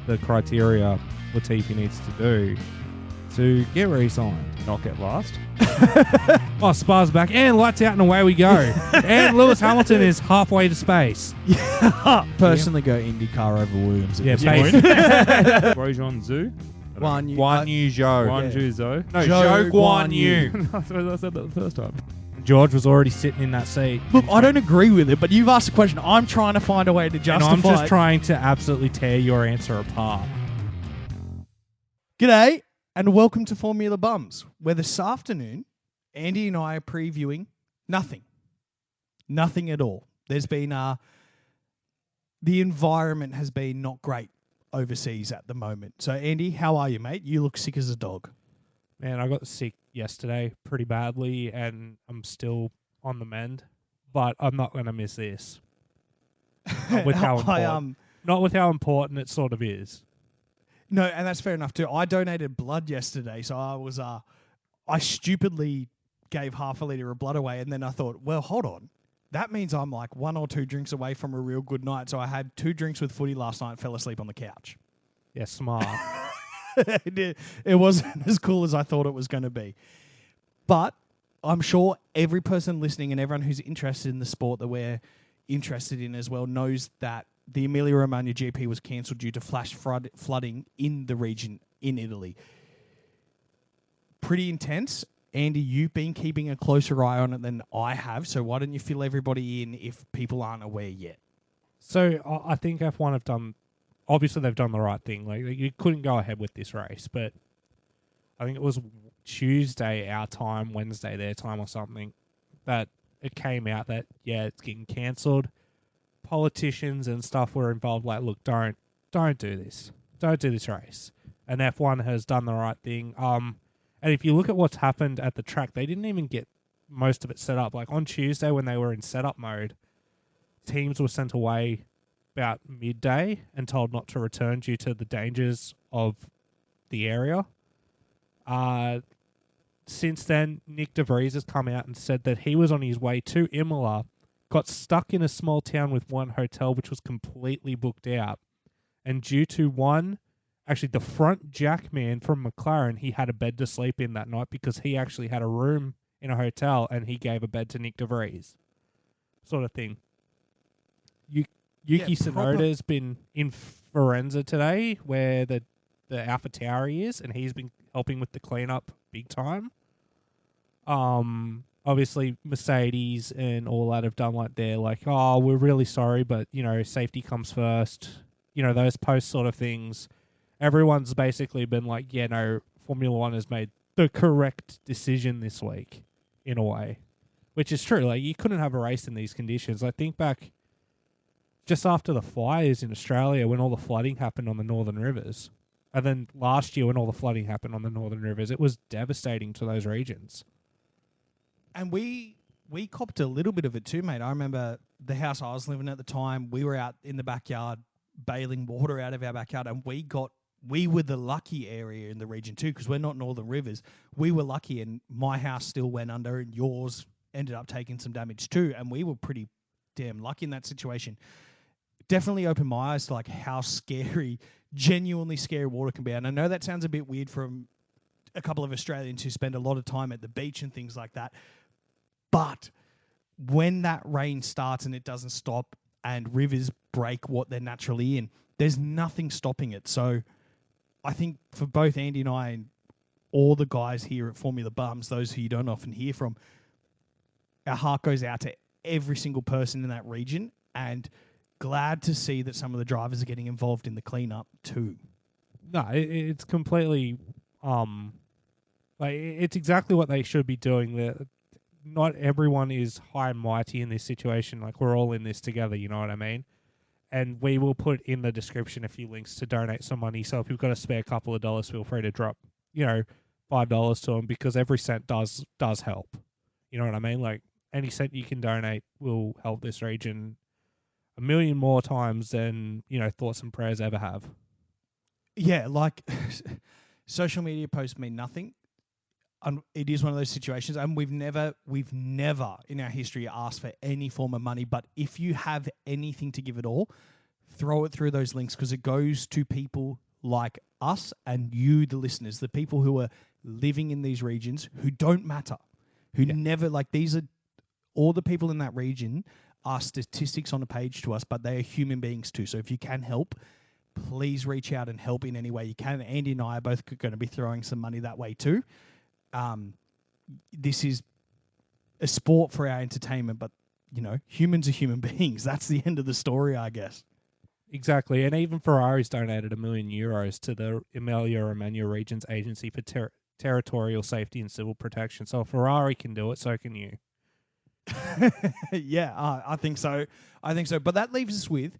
the criteria Latifi needs to do to get re-signed, not get last. Spar's back, and lights out, and away we go. And Lewis Hamilton is halfway to space. Personally, go IndyCar over Williams. Yeah, Grosjean Zhu? Guan Yu Zhou. Guan Yu Zhou. No, Zhou Zhou Guan Guan Yu. Yu. I said that the first time. George was already sitting in that seat. Look, I don't agree with it, but you've asked a question. I'm trying to find a way to justify And I'm just it. trying to absolutely tear your answer apart. G'day, and welcome to Formula Bums, where this afternoon, Andy and I are previewing nothing. Nothing at all. There's been the environment has been not great overseas at the moment. So, Andy, how are you, mate? You look sick as a dog. Man, I got sick yesterday pretty badly, and I'm still on the mend. But I'm not going to miss this. Not with how important. Not with how important it sort of is. No, and that's fair enough too. I donated blood yesterday, so I stupidly gave half a litre of blood away, and then I thought, well, hold on. That means I'm like 1 or 2 drinks away from a real good night. So I had 2 drinks with footy last night and fell asleep on the couch. Yeah, smart. It wasn't as cool as I thought it was going to be. But I'm sure every person listening and everyone who's interested in the sport that we're interested in as well knows that the Emilia-Romagna GP was cancelled due to flash flooding in the region in Italy. Pretty intense. Andy, you've been keeping a closer eye on it than I have, so why don't you fill everybody in if people aren't aware yet? So I think F1 have done... Obviously, they've done the right thing. Like, you couldn't go ahead with this race, but I think it was Tuesday our time, Wednesday their time or something, that it came out that, yeah, it's getting cancelled. Politicians and stuff were involved, like, look, don't do this. Don't do this race. And F1 has done the right thing. And if you look at what's happened at the track, they didn't even get most of it set up. Like, on Tuesday when they were in setup mode, teams were sent away about midday and told not to return due to the dangers of the area. Since then, Nick De Vries has come out and said that he was on his way to Imola, got stuck in a small town with one hotel which was completely booked out. And due to the front jack man from McLaren, he had a bed to sleep in that night because he actually had a room in a hotel and he gave a bed to Nick De Vries. Sort of thing. Yuki Tsunoda's been in Firenze today, where the Alpha Tauri is, and he's been helping with the cleanup big time. Obviously, Mercedes and all that have done like they're like, oh, we're really sorry, but, safety comes first. Those post sort of things. Everyone's basically been like, yeah, no, Formula One has made the correct decision this week, in a way. Which is true. Like, you couldn't have a race in these conditions. I think back just after the fires in Australia when all the flooding happened on the northern rivers. And then last year when all the flooding happened on the northern rivers, it was devastating to those regions. And we copped a little bit of it too, mate. I remember the house I was living at the time, we were out in the backyard bailing water out of our backyard, and we were the lucky area in the region too, because we're not northern rivers. We were lucky, and my house still went under, and yours ended up taking some damage too, and we were pretty damn lucky in that situation. Definitely opened my eyes to like how scary, genuinely scary water can be. And I know that sounds a bit weird from a couple of Australians who spend a lot of time at the beach and things like that. But when that rain starts and it doesn't stop and rivers break what they're naturally in, there's nothing stopping it. So I think for both Andy and I and all the guys here at Formula Bums, those who you don't often hear from, our heart goes out to every single person in that region, and glad to see that some of the drivers are getting involved in the cleanup too. No, it's completely, it's exactly what they should be doing. Not everyone is high and mighty in this situation. Like, we're all in this together, you know what I mean? And we will put in the description a few links to donate some money. So if you've got a spare couple of dollars, feel free to drop, $5 to them, because every cent does help. You know what I mean? Like, any cent you can donate will help this region a million more times than, thoughts and prayers ever have. Yeah, like social media posts mean nothing. It is one of those situations, and we've never in our history asked for any form of money. But if you have anything to give at all, throw it through those links because it goes to people like us and you, the listeners, the people who are living in these regions who don't matter, who never, like, these are all the people in that region are statistics on a page to us, but they are human beings too. So if you can help, please reach out and help in any way you can. Andy and I are both going to be throwing some money that way too. This is a sport for our entertainment, but, you know, humans are human beings. That's the end of the story, I guess. Exactly. And even Ferrari's donated €1 million to the Emilia-Romagna Region's Agency for Territorial Safety and Civil Protection. So if Ferrari can do it, so can you. Yeah, I think so. I think so. But that leaves us with,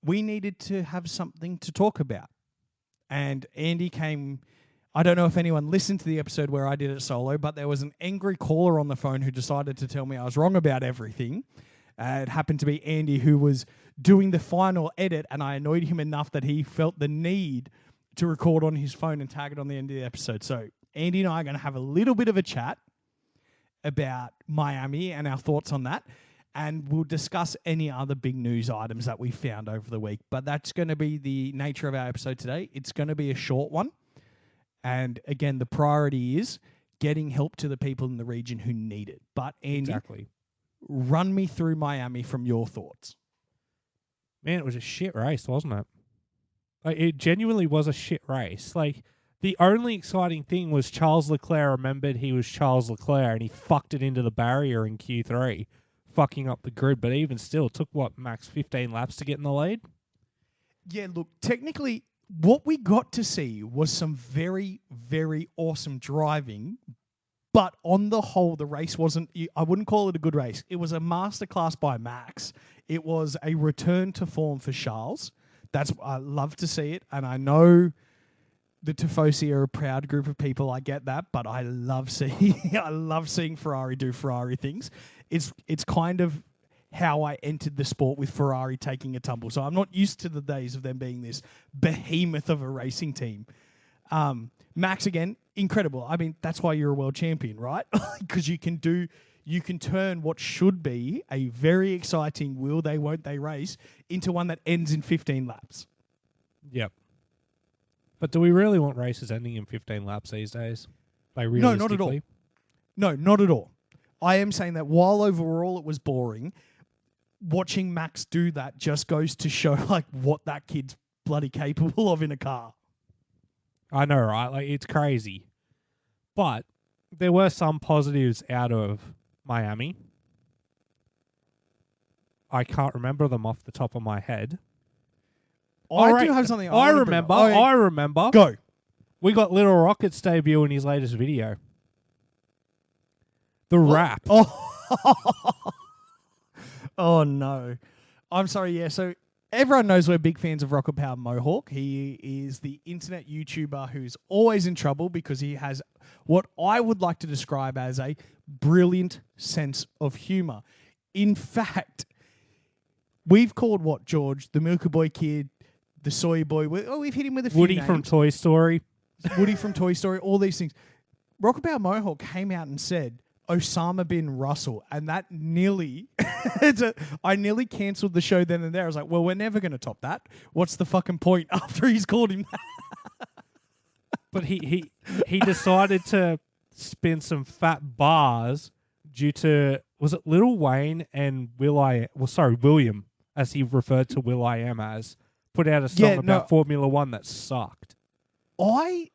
we needed to have something to talk about. And Andy came, I don't know if anyone listened to the episode where I did it solo, but there was an angry caller on the phone who decided to tell me I was wrong about everything. It happened to be Andy, who was doing the final edit, and I annoyed him enough that he felt the need to record on his phone and tag it on the end of the episode. So Andy and I are going to have a little bit of a chat about Miami and our thoughts on that. And we'll discuss any other big news items that we found over the week. But that's going to be the nature of our episode today. It's going to be a short one. And again, the priority is getting help to the people in the region who need it. But Andy, run me through Miami from your thoughts. Man, it was a shit race, wasn't it? Like, it genuinely was a shit race. Like, the only exciting thing was Charles Leclerc remembered he was Charles Leclerc and he fucked it into the barrier in Q3, fucking up the grid. But even still, it took, max 15 laps to get in the lead? Yeah, look, technically, what we got to see was some very, very awesome driving. But on the whole, the race wasn't, I wouldn't call it a good race. It was a masterclass by Max. It was a return to form for Charles. I love to see it. And I know the Tifosi are a proud group of people. I get that, but I love seeing Ferrari do Ferrari things. It's kind of how I entered the sport, with Ferrari taking a tumble. So I'm not used to the days of them being this behemoth of a racing team. Max, again, incredible. I mean, that's why you're a world champion, right? Because you can turn what should be a very exciting will they, won't they race into one that ends in 15 laps. Yep. But do we really want races ending in 15 laps these days? Like, No, not at all. No, not at all. I am saying that while overall it was boring, watching Max do that just goes to show like what that kid's bloody capable of in a car. I know, right? Like, it's crazy. But there were some positives out of Miami. I can't remember them off the top of my head. I do have something I remember. Go. We got Little Rocket's debut in his latest video. The rap. Oh, no. I'm sorry, yeah. So everyone knows we're big fans of Rocket Power Mohawk. He is the internet YouTuber who's always in trouble because he has what I would like to describe as a brilliant sense of humor. In fact, we've called George? The Milky Boy Kid, the Soy Boy. We've hit him with a few Woody names. from Toy Story. Woody from Toy Story, all these things. Rocket Power Mohawk came out and said Osama bin Russell, and that nearly, I nearly cancelled the show then and there. I was like, well, we're never going to top that. What's the fucking point after he's called him that? But he decided to spin some fat bars due to, was it Lil Wayne and William, as he referred to Will.i.am as, put out a song about Formula One that sucked. I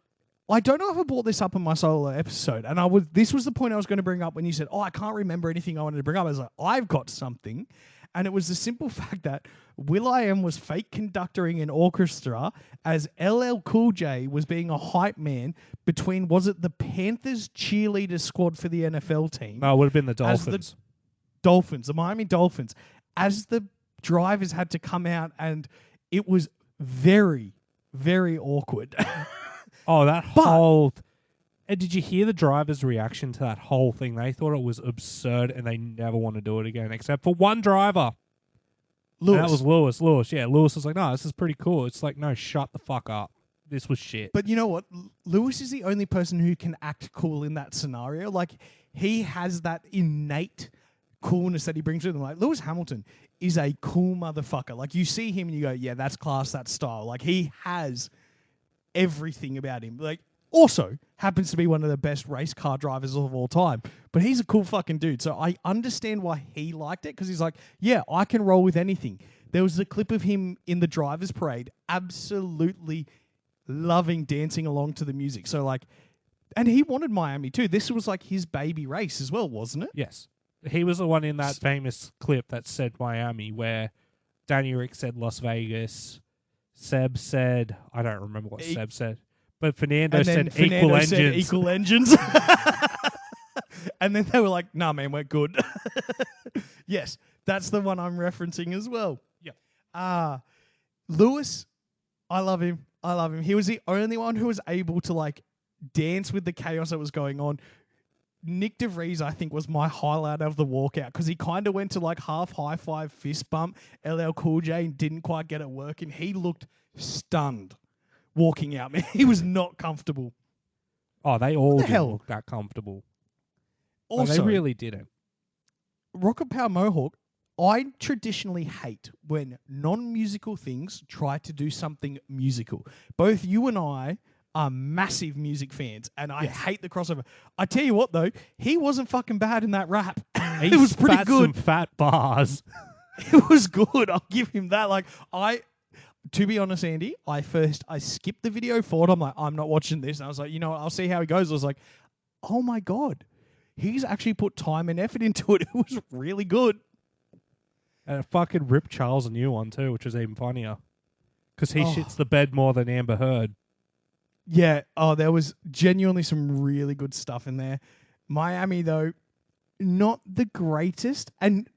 don't know if I brought this up in my solo episode, and this was the point I was going to bring up when you said, I can't remember anything I wanted to bring up. I was like, I've got something. And it was the simple fact that Will.i.am was fake conducting an orchestra as LL Cool J was being a hype man between, was it the Panthers cheerleader squad for the NFL team? No, it would have been the Dolphins. The Miami Dolphins. As the drivers had to come out, and it was very, very awkward. Oh, whole... And did you hear the driver's reaction to that whole thing? They thought it was absurd and they never want to do it again, except for one driver. Lewis. And that was Lewis. Yeah, Lewis was like, no, this is pretty cool. It's like, no, shut the fuck up. This was shit. But you know what? Lewis is the only person who can act cool in that scenario. Like, he has that innate coolness that he brings with him. Like Lewis Hamilton is a cool motherfucker. Like you see him and you go, yeah, that's class, that's style. Like he has everything about him. Like also happens to be one of the best race car drivers of all time. But he's a cool fucking dude. So I understand why he liked it because he's like, yeah, I can roll with anything. There was a clip of him in the driver's parade absolutely loving dancing along to the music. So like, and he wanted Miami too. This was like his baby race as well, wasn't it? Yes. He was the one in that famous clip that said Miami, where Danny Rick said Las Vegas. Seb said, I don't remember what Seb said, but Fernando said equal engines. Equal engines. And then they were like, nah, man, we're good. Yes, that's the one I'm referencing as well. Yeah. Lewis, I love him. I love him. He was the only one who was able to like dance with the chaos that was going on. Nick DeVries, I think, was my highlight of the walkout because he kind of went to like half high five fist bump. LL Cool J didn't quite get it working. He looked stunned walking out, man. He was not comfortable. Oh, they all didn't look that comfortable. Also, they really didn't. Rocket Power Mohawk, I traditionally hate when non-musical things try to do something musical. Both you and I are massive music fans, and I hate the crossover. I tell you what, though, he wasn't fucking bad in that rap. It was pretty good. Some fat bars. It was good. I'll give him that. Like to be honest, Andy, I skipped the video forward. I'm like, I'm not watching this. And I was like, you know what? I'll see how he goes. I was like, oh my God, he's actually put time and effort into it. It was really good. And it fucking ripped Charles a new one too, which is even funnier. Because he shits the bed more than Amber Heard. Yeah. Oh, there was genuinely some really good stuff in there. Miami, though, not the greatest. And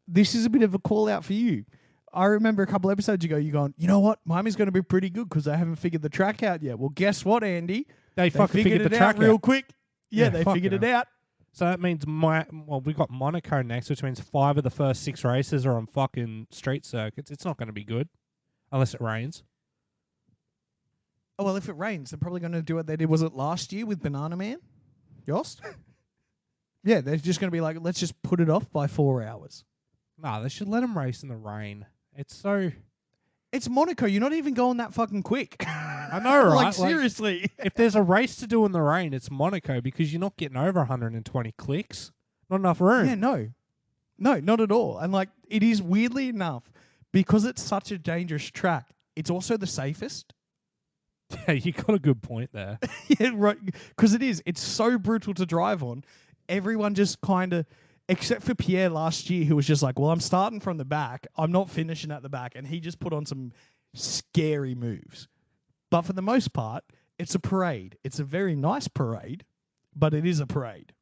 this is a bit of a call out for you. I remember a couple episodes ago, you going, you know what? Miami's going to be pretty good because they haven't figured the track out yet. Well, guess what, Andy? They fucking figured the track out real quick. Yeah, they figured it out. So that means we got Monaco next, which means 5 of the first 6 races are on fucking street circuits. It's not going to be good unless it rains. Oh, well, if it rains, they're probably going to do what they did. Was it last year with Banana Man? Yost? Yeah, they're just going to be like, let's just put it off by 4 hours. Nah, they should let them race in the rain. It's Monaco. You're not even going that fucking quick. I know, right? Like, seriously. If there's a race to do in the rain, it's Monaco because you're not getting over 120 clicks. Not enough room. Yeah, no. No, not at all. And like, it is weirdly enough, because it's such a dangerous track, it's also the safest. Yeah, you got a good point there. Yeah, right. Because it's so brutal to drive on. Everyone just kind of, except for Pierre last year, who was just like, well, I'm starting from the back. I'm not finishing at the back. And he just put on some scary moves. But for the most part, it's a parade. It's a very nice parade, but it is a parade.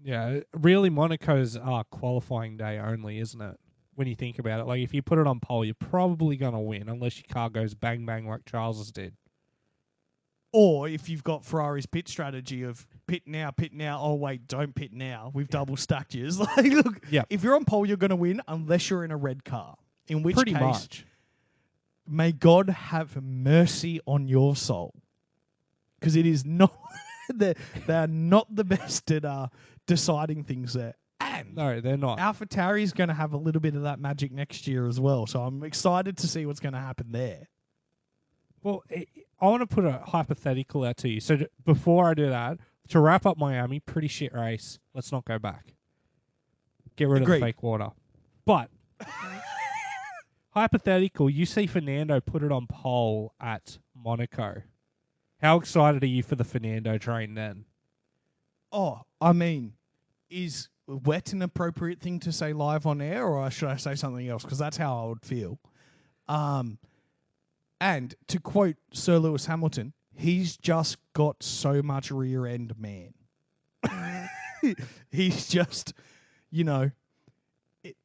Yeah, really, Monaco's qualifying day only, isn't it? When you think about it. Like, if you put it on pole, you're probably going to win, unless your car goes bang, bang like Charles's did. Or if you've got Ferrari's pit strategy of pit now, oh, wait, don't pit now. We've double stacked you. It's like, look, if you're on pole, you're going to win unless you're in a red car. In which Pretty case, much. May God have mercy on your soul. Because it is not, they are not the best at deciding things there. And no, they're not. AlphaTauri's going to have a little bit of that magic next year as well. So I'm excited to see what's going to happen there. Well, I want to put a hypothetical out to you. So before I do that, to wrap up Miami, pretty shit race. Let's not go back. Get rid of the fake water. But hypothetical, you see Fernando put it on pole at Monaco. How excited are you for the Fernando train then? Oh, I mean, is wet an appropriate thing to say live on air, or should I say something else? Because that's how I would feel. And to quote Sir Lewis Hamilton, he's just got so much rear end, man. He's just,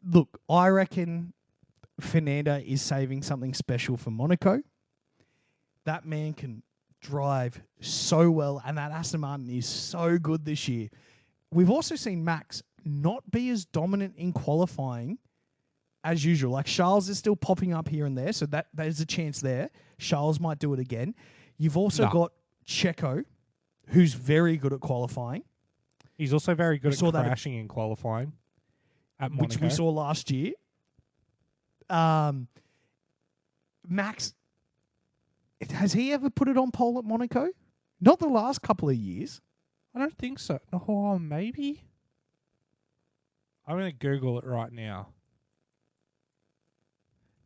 look, I reckon Fernando is saving something special for Monaco. That man can drive so well, and that Aston Martin is so good this year. We've also seen Max not be as dominant in qualifying as usual. Like, Charles is still popping up here and there, so there's a chance there. Charles might do it again. You've also got Checo, who's very good at qualifying. He's also very good at crashing in qualifying. At which Monaco. we saw last year. Max, has he ever put it on pole at Monaco? Not the last couple of years. I don't think so. Oh, maybe. I'm going to Google it right now.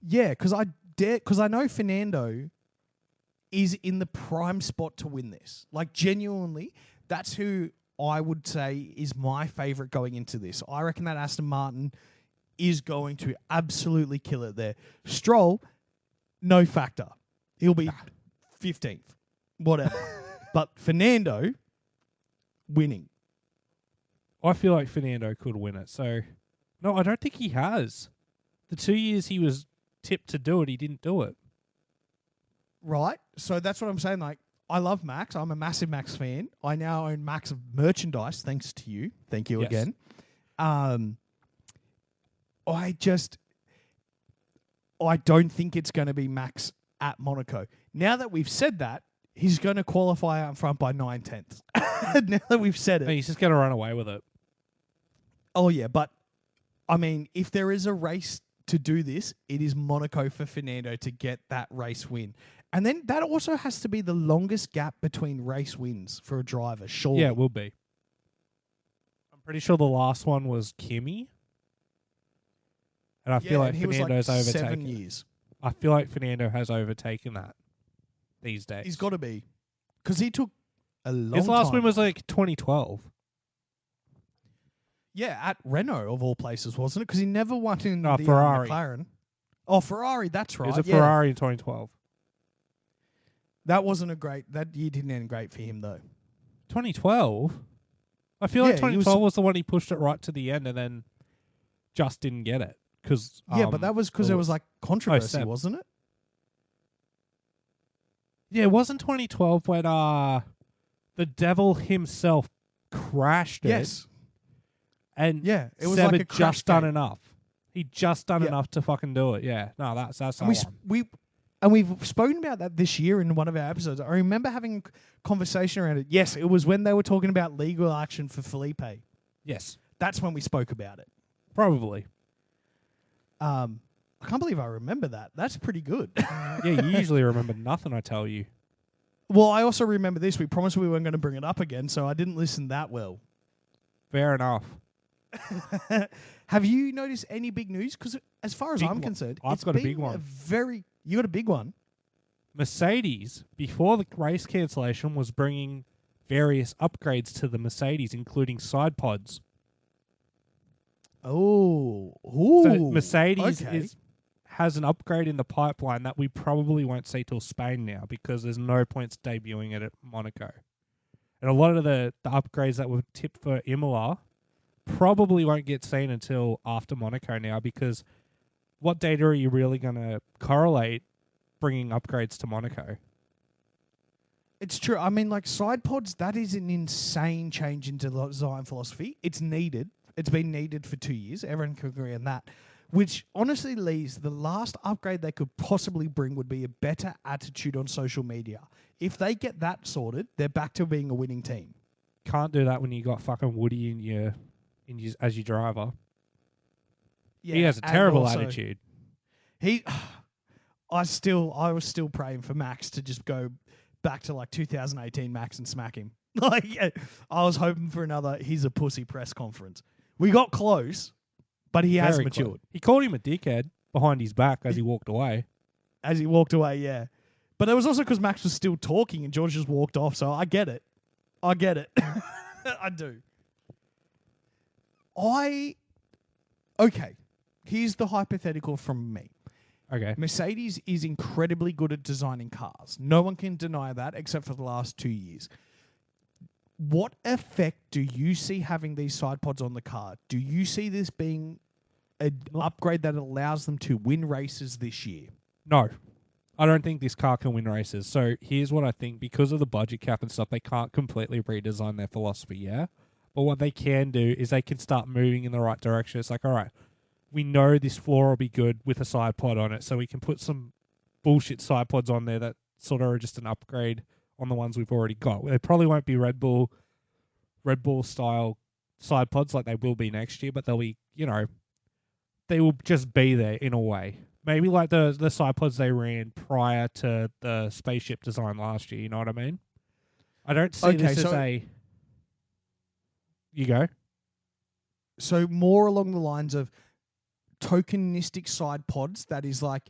Yeah, because I know Fernando is in the prime spot to win this. Like, genuinely, that's who I would say is my favourite going into this. I reckon that Aston Martin is going to absolutely kill it there. Stroll, no factor. He'll be 15th, whatever. But Fernando, winning. I feel like Fernando could win it. So, no, I don't think he has. The 2 years he was tipped to do it, he didn't do it. Right? So that's what I'm saying. Like, I love Max. I'm a massive Max fan. I now own Max merchandise, thanks to you. Thank you again. I don't think it's going to be Max at Monaco. Now that we've said that, he's going to qualify out in front by 9/10. Now that we've said it. He's just going to run away with it. Oh, yeah. But, I mean, if there is a race to do this, it is Monaco for Fernando to get that race win. And then that also has to be the longest gap between race wins for a driver, surely. Yeah, it will be. I'm pretty sure the last one was Kimi. And I feel like Fernando's overtaken. 7 years. I feel like Fernando has overtaken that these days. He's got to be. Because he took a long time. His last win was like 2012. Yeah, at Renault, of all places, wasn't it? Because he never won in the Ferrari. McLaren. Oh, Ferrari, that's right. It was a Ferrari in 2012. That wasn't a great... That year didn't end great for him, though. 2012? I feel like Yeah, 2012 was the one he pushed it right to the end and then just didn't get it. Cause, but that was because there was like controversy, wasn't it? Yeah, it wasn't 2012 when the devil himself crashed it. Yes. And yeah, it was Seb like a had crash just done gate. enough. He'd just done enough to fucking do it. Yeah. No, that's that one. We've spoken about that this year in one of our episodes. I remember having a conversation around it. Yes, it was when they were talking about legal action for Felipe. Yes. That's when we spoke about it. Probably. I can't believe I remember that. That's pretty good. Yeah, you usually remember nothing, I tell you. Well, I also remember this. We promised we weren't going to bring it up again, so I didn't listen that well. Fair enough. Have you noticed any big news? Because as far as I'm concerned, I've got a big one. You got a big one? Mercedes, before the race cancellation, was bringing various upgrades to the Mercedes, including side pods. Oh. So Mercedes has an upgrade in the pipeline that we probably won't see till Spain now because there's no points debuting it at Monaco. And a lot of the upgrades that were tipped for Imola probably won't get seen until after Monaco now because what data are you really going to correlate bringing upgrades to Monaco? It's true. I mean, like side pods, that is an insane change into design philosophy. It's needed. It's been needed for 2 years. Everyone can agree on that. Which honestly leaves the last upgrade they could possibly bring would be a better attitude on social media. If they get that sorted, they're back to being a winning team. Can't do that when you got fucking Woody as your driver. Yeah, he has a terrible attitude. I was still praying for Max to just go back to like 2018 Max and smack him. Like I was hoping for another he's a pussy press conference. We got close, but he has matured. Close. He called him a dickhead behind his back as he walked away. As he walked away, yeah. But it was also because Max was still talking and George just walked off, so I get it. I do. Okay. Here's the hypothetical from me. Okay. Mercedes is incredibly good at designing cars. No one can deny that except for the last 2 years. What effect do you see having these side pods on the car? Do you see this being an upgrade that allows them to win races this year? No. I don't think this car can win races. So here's what I think. Because of the budget cap and stuff, they can't completely redesign their philosophy, yeah? But what they can do is they can start moving in the right direction. It's like, all right, we know this floor will be good with a side pod on it, so we can put some bullshit side pods on there that sort of are just an upgrade on the ones we've already got. They probably won't be Red Bull style side pods like they will be next year, but they'll be, they will just be there in a way. Maybe like the side pods they ran prior to the spaceship design last year. You know what I mean? I don't see Okay, this as a. You go. so more along the lines of tokenistic side pods that is like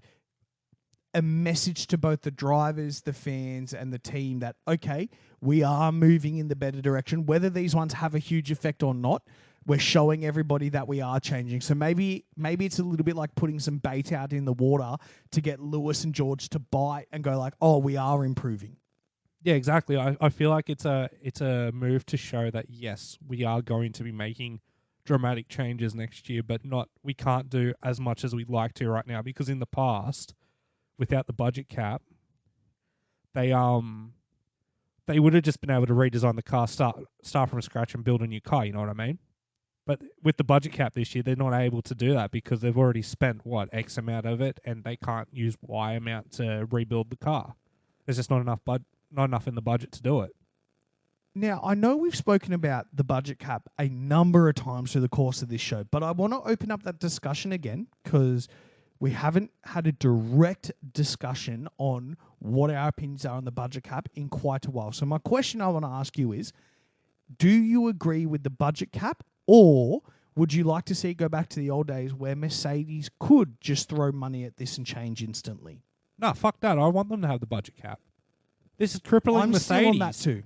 a message to both the drivers, the fans, and the team that, okay, we are moving in the better direction. Whether these ones have a huge effect or not, we're showing everybody that we are changing. So maybe it's a little bit like putting some bait out in the water to get Lewis and George to bite and go like, oh, we are improving. Yeah, exactly. I feel like it's a move to show that yes, we are going to be making dramatic changes next year, but we can't do as much as we'd like to right now, because in the past, without the budget cap, they would have just been able to redesign the car, start from scratch and build a new car, you know what I mean? But with the budget cap this year, they're not able to do that because they've already spent X amount of it, and they can't use Y amount to rebuild the car. There's just not enough in the budget to do it. Now, I know we've spoken about the budget cap a number of times through the course of this show, but I want to open up that discussion again because we haven't had a direct discussion on what our opinions are on the budget cap in quite a while. So my question I want to ask you is, do you agree with the budget cap, or would you like to see it go back to the old days where Mercedes could just throw money at this and change instantly? No, fuck that. I want them to have the budget cap. This is crippling Mercedes. I'm still on that too.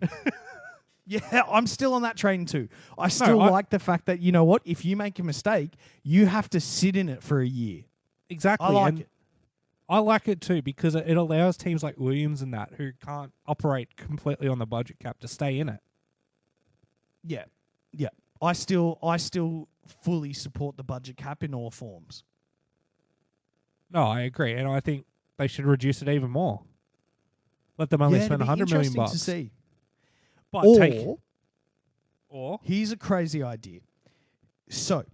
Yeah, I'm still on that train too. I still like the fact that, you know what, if you make a mistake, you have to sit in it for a year. Exactly. I like it. I like it too because it allows teams like Williams and that who can't operate completely on the budget cap to stay in it. Yeah. Yeah. I still fully support the budget cap in all forms. No, I agree. And I think they should reduce it even more. Let them only spend $100 million. To see. But or here's a crazy idea. So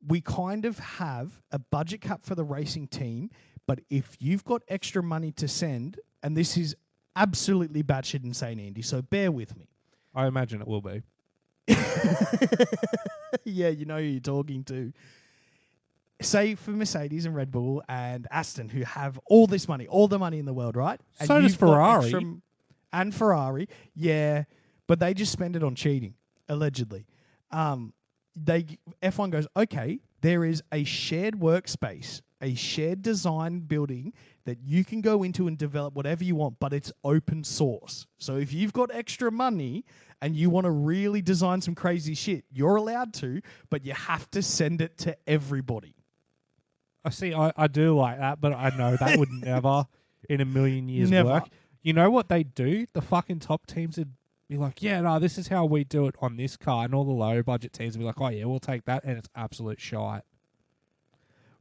we kind of have a budget cap for the racing team, but if you've got extra money to send, and this is absolutely batshit insane, Andy, so bear with me. I imagine it will be. Yeah, you know who you're talking to. Say for Mercedes and Red Bull and Aston, who have all this money, all the money in the world, right? And so does Ferrari. And Ferrari, yeah, but they just spend it on cheating, allegedly. F1 goes, okay, there is a shared workspace, a shared design building that you can go into and develop whatever you want, but it's open source. So if you've got extra money and you want to really design some crazy shit, you're allowed to, but you have to send it to everybody. I do like that, but I know that would never in a million years Never. work. You know what they do? The fucking top teams would be like, yeah, no, this is how we do it on this car. And all the low budget teams would be like, oh, yeah, we'll take that. And it's absolute shite.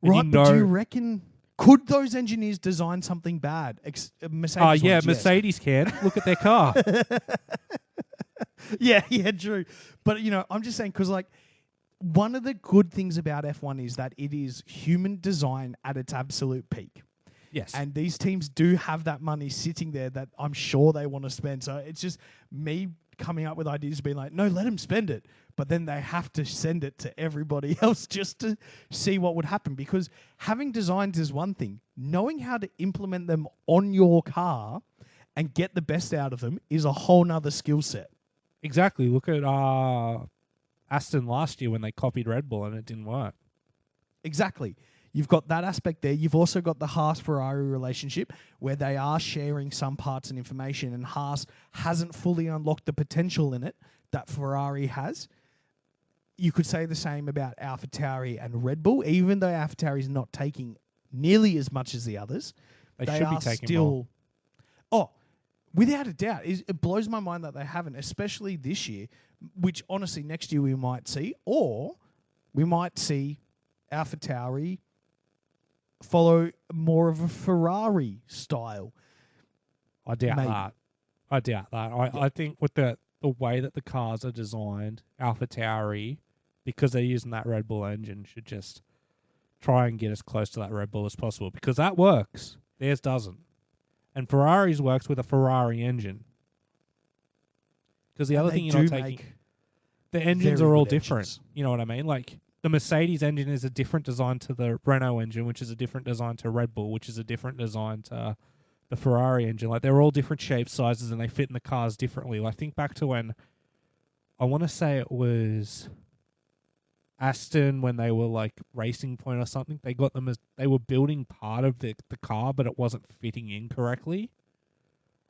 And Right, but do you reckon... Could those engineers design something bad? Mercedes yeah, ones, Mercedes can. Look at their car. Yeah, true. But, you know, I'm just saying, because, like, one of the good things about F1 is that it is human design at its absolute peak. Yes. And these teams do have that money sitting there that I'm sure they want to spend. So it's just me coming up with ideas being like, no, let them spend it. But then they have to send it to everybody else just to see what would happen. Because having designs is one thing. Knowing how to implement them on your car and get the best out of them is a whole nother skill set. Exactly. Look at Aston last year when they copied Red Bull and it didn't work. Exactly. You've got that aspect there. You've also got the Haas-Ferrari relationship where they are sharing some parts and information, and Haas hasn't fully unlocked the potential in it that Ferrari has. You could say the same about AlphaTauri and Red Bull, even though AlphaTauri is not taking nearly as much as the others. They should be taking more. Oh, without a doubt. It blows my mind that they haven't, especially this year, which honestly next year we might see, or we might see AlphaTauri follow more of a Ferrari style. I doubt that. I think with the way that the cars are designed, AlphaTauri, because they're using that Red Bull engine, should just try and get as close to that Red Bull as possible, because that works. Theirs doesn't. And Ferrari's works with a Ferrari engine. Because the other thing you're not taking... The engines are all different. You know what I mean? Like, the Mercedes engine is a different design to the Renault engine, which is a different design to Red Bull, which is a different design to the Ferrari engine. Like, they're all different shapes, sizes, and they fit in the cars differently. Like, think back to when, I want to say it was Aston, when they were like Racing Point or something. They got them as, they were building part of the car, but it wasn't fitting in correctly.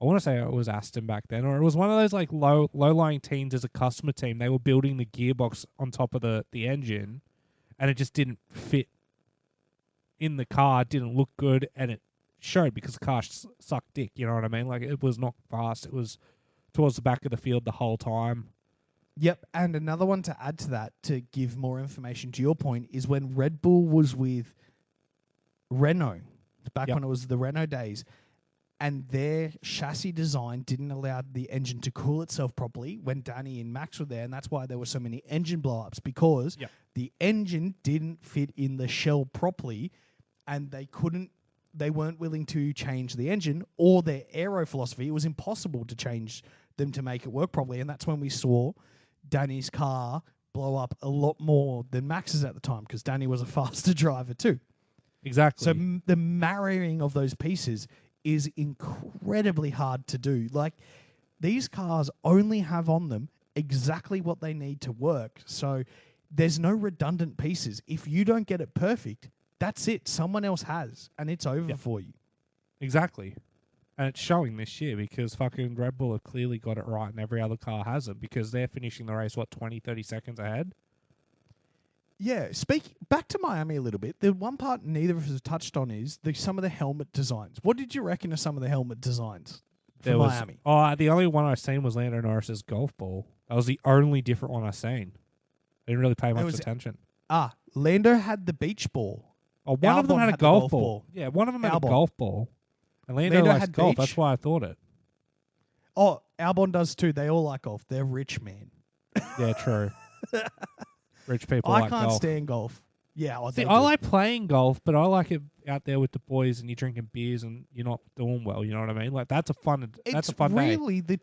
I want to say it was Aston back then, or it was one of those like low-lying teams as a customer team. They were building the gearbox on top of the engine, and it just didn't fit in the car. It didn't look good, and it showed because the car sucked dick. You know what I mean? Like, it was not fast. It was towards the back of the field the whole time. Yep, and another one to add to that, to give more information to your point, is when Red Bull was with Renault, back when it was the Renault days, and their chassis design didn't allow the engine to cool itself properly when Danny and Max were there, and that's why there were so many engine blow-ups, because the engine didn't fit in the shell properly, and they weren't willing to change the engine or their aero philosophy. It was impossible to change them to make it work properly, and that's when we saw Danny's car blow up a lot more than Max's at the time, because Danny was a faster driver too. Exactly. So the marrying of those pieces is incredibly hard to do. Like, these cars only have on them exactly what they need to work. So there's no redundant pieces. If you don't get it perfect, that's it. Someone else has, and it's over for you. Exactly. And it's showing this year, because fucking Red Bull have clearly got it right and every other car hasn't, because they're finishing the race, 20, 30 seconds ahead? Yeah, back to Miami a little bit. The one part neither of us have touched on is some of the helmet designs. What did you reckon of some of the helmet designs for Miami? The only one I've seen was Lando Norris's golf ball. That was the only different one I've seen. I didn't really pay much attention. Lando had the beach ball. One of them had a golf ball. Yeah, one of them had a golf ball. And Lando likes had golf. beach. That's why I thought it. Oh, Albon does too. They all like golf. They're rich, man. Yeah, true. Rich people I like golf. can't stand golf. Yeah, I like playing golf, but I like it out there with the boys and you're drinking beers and you're not doing well. You know what I mean? Like, that's a fun really day.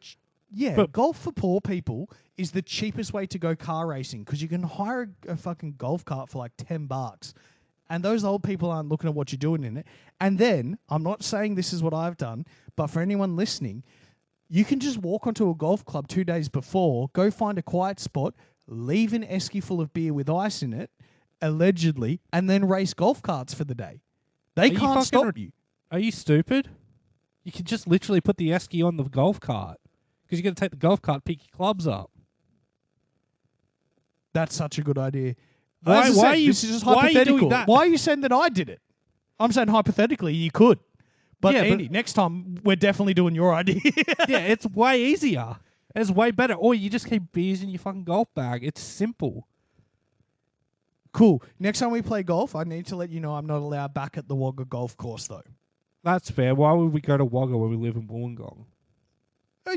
But golf for poor people is the cheapest way to go car racing, because you can hire a fucking golf cart for like $10. And those old people aren't looking at what you're doing in it. And then, I'm not saying this is what I've done, but for anyone listening, you can just walk onto a golf club 2 days before, go find a quiet spot, leave an esky full of beer with ice in it, allegedly, and then race golf carts for the day. They can't stop you. Are you stupid? You can just literally put the esky on the golf cart, because you're going to take the golf cart, pick your clubs up. That's such a good idea. Why are you hypothetical. doing that? Why are you saying that I did it? I'm saying hypothetically you could. But Andy, next time we're definitely doing your idea. Yeah, it's way easier. It's way better. Or you just keep beers in your fucking golf bag. It's simple. Cool. Next time we play golf, I need to let you know I'm not allowed back at the Wagga golf course, though. That's fair. Why would we go to Wagga when we live in Wollongong?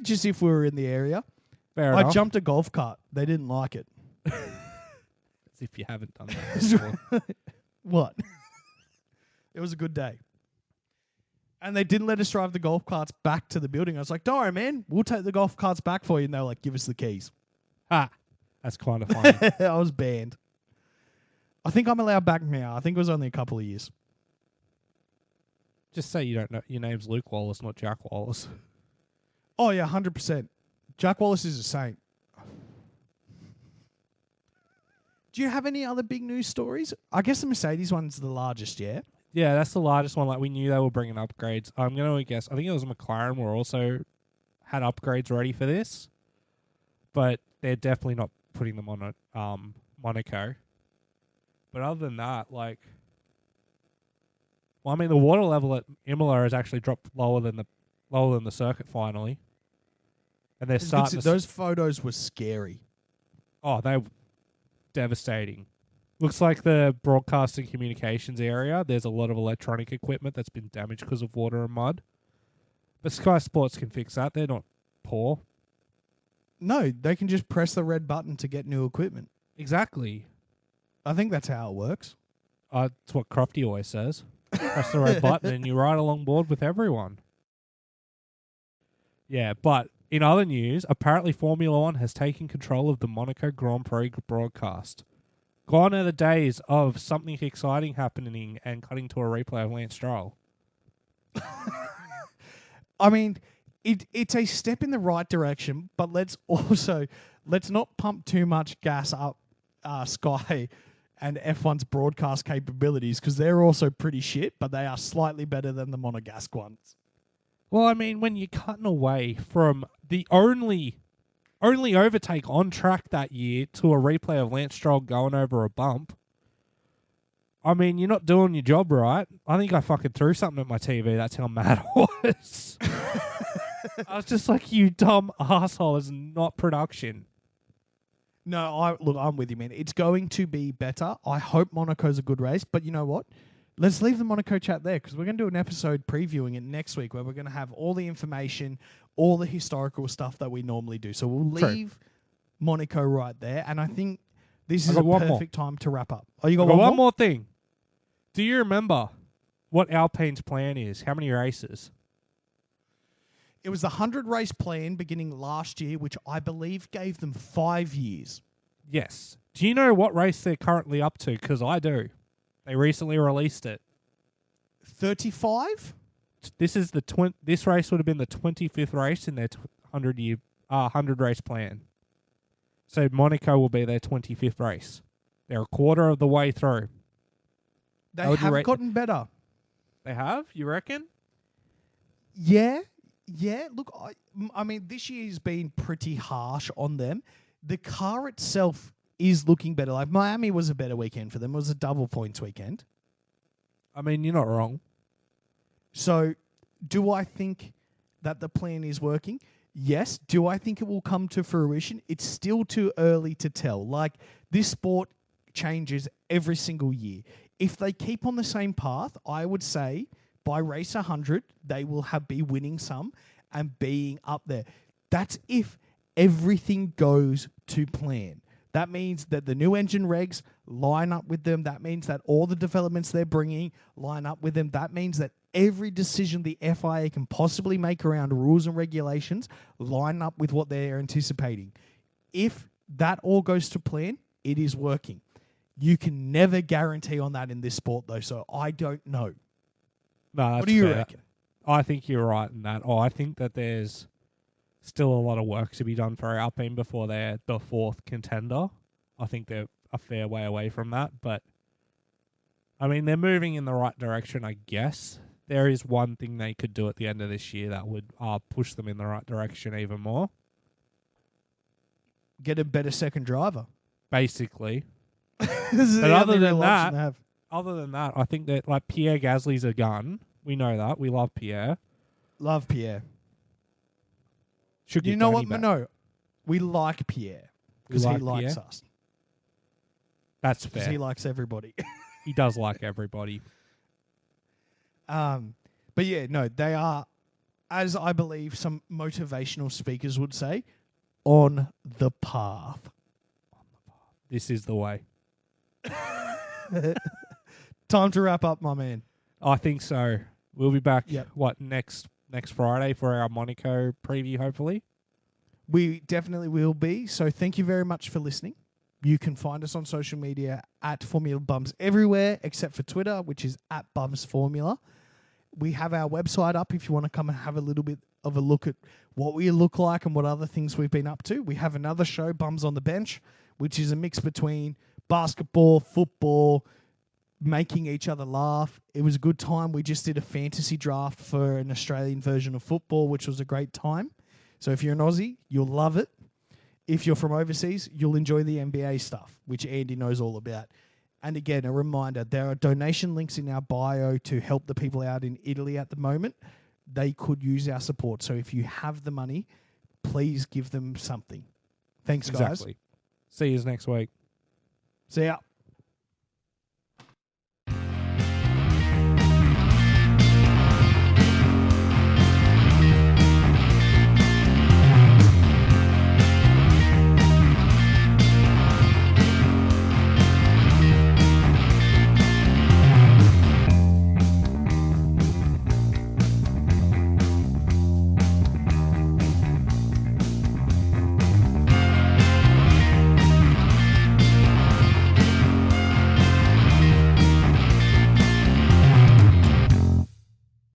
Just if we were in the area. Fair enough. I jumped a golf cart. They didn't like it. As if you haven't done that before. What? It was a good day. And they didn't let us drive the golf carts back to the building. I was like, don't worry, man. We'll take the golf carts back for you. And they were like, give us the keys. That's kind of funny. I was banned. I think I'm allowed back now. I think it was only a couple of years. Just say you don't know. Your name's Luke Wallace, not Jack Wallace. Oh, yeah, 100%. Jack Wallace is a saint. Do you have any other big news stories? I guess the Mercedes one's the largest, yeah? Yeah, that's the largest one. Like, we knew they were bringing upgrades. I'm going to guess, I think it was McLaren were also had upgrades ready for this, but they're definitely not putting them on a Monaco. But other than that, like, well, I mean, the water level at Imola has actually dropped lower than the circuit finally, and they're starting. Those photos were scary. Oh, they were devastating. Looks like the broadcasting communications area, there's a lot of electronic equipment that's been damaged because of water and mud. But Sky Sports can fix that. They're not poor. No, they can just press the red button to get new equipment. Exactly. I think that's how it works. It's what Crofty always says. Press the red button and you ride along board with everyone. Yeah, but in other news, apparently Formula One has taken control of the Monaco Grand Prix broadcast. Gone are the days of something exciting happening and cutting to a replay of Lance Stroll. I mean, it's a step in the right direction, but let's not pump too much gas up Sky and F1's broadcast capabilities, because they're also pretty shit, but they are slightly better than the Monegasque ones. Well, I mean, when you're cutting away from the only overtake on track that year to a replay of Lance Stroll going over a bump, I mean, you're not doing your job right. I think I fucking threw something at my TV. That's how mad I was. I was just like, you dumb asshole, it's not production. No, I'm with you, man. It's going to be better. I hope Monaco's a good race, but you know what? Let's leave the Monaco chat there, because we're going to do an episode previewing it next week where we're going to have all the information, all the historical stuff that we normally do. So we'll leave Monaco right there, and I think this is a perfect time to wrap up. Oh, you got one more thing. Do you remember what Alpine's plan is? How many races? It was the 100-race plan beginning last year, which I believe gave them 5 years. Yes. Do you know what race they're currently up to? Because I do. They recently released it. 35? This is this race would have been the 25th race in their 100 race plan. So Monaco will be their 25th race. They're a quarter of the way through. They have gotten better. They have? You reckon? Yeah. Look, I mean, this year's been pretty harsh on them. The car itself is looking better. Like, Miami was a better weekend for them. It was a double points weekend. I mean, you're not wrong. So, do I think that the plan is working? Yes. Do I think it will come to fruition? It's still too early to tell. Like, this sport changes every single year. If they keep on the same path, I would say by race 100, they will be winning some and being up there. That's if everything goes to plan. That means that the new engine regs line up with them. That means that all the developments they're bringing line up with them. That means that every decision the FIA can possibly make around rules and regulations line up with what they're anticipating. If that all goes to plan, it is working. You can never guarantee on that in this sport, though, so I don't know. No, what do you reckon? I think you're right in that. I think that there's still a lot of work to be done for Alpine before they're the fourth contender. I think they're a fair way away from that, but I mean, they're moving in the right direction, I guess. There is one thing they could do at the end of this year that would push them in the right direction even more. Get a better second driver. Basically. But other than that, I think that like Pierre Gasly's a gun. We know that. We love Pierre. Love Pierre. Should you know what? No, we like Pierre because he likes us. That's fair. Because he likes everybody. He does like everybody. But yeah, no, they are, as I believe some motivational speakers would say, on the path. This is the way. Time to wrap up, my man. I think so. We'll be back, Yep. next Friday for our Monaco preview, hopefully? We definitely will be. So thank you very much for listening. You can find us on social media at Formula Bums everywhere except for Twitter, which is at Bums Formula. We have our website up if you want to come and have a little bit of a look at what we look like and what other things we've been up to. We have another show, Bums on the Bench, which is a mix between basketball, football, making each other laugh. It was a good time. We just did a fantasy draft for an Australian version of football, which was a great time. So if you're an Aussie, you'll love it. If you're from overseas, you'll enjoy the NBA stuff, which Andy knows all about. And again, a reminder, there are donation links in our bio to help the people out in Italy at the moment. They could use our support. So if you have the money, please give them something. Thanks, guys. Exactly. See you next week. See ya.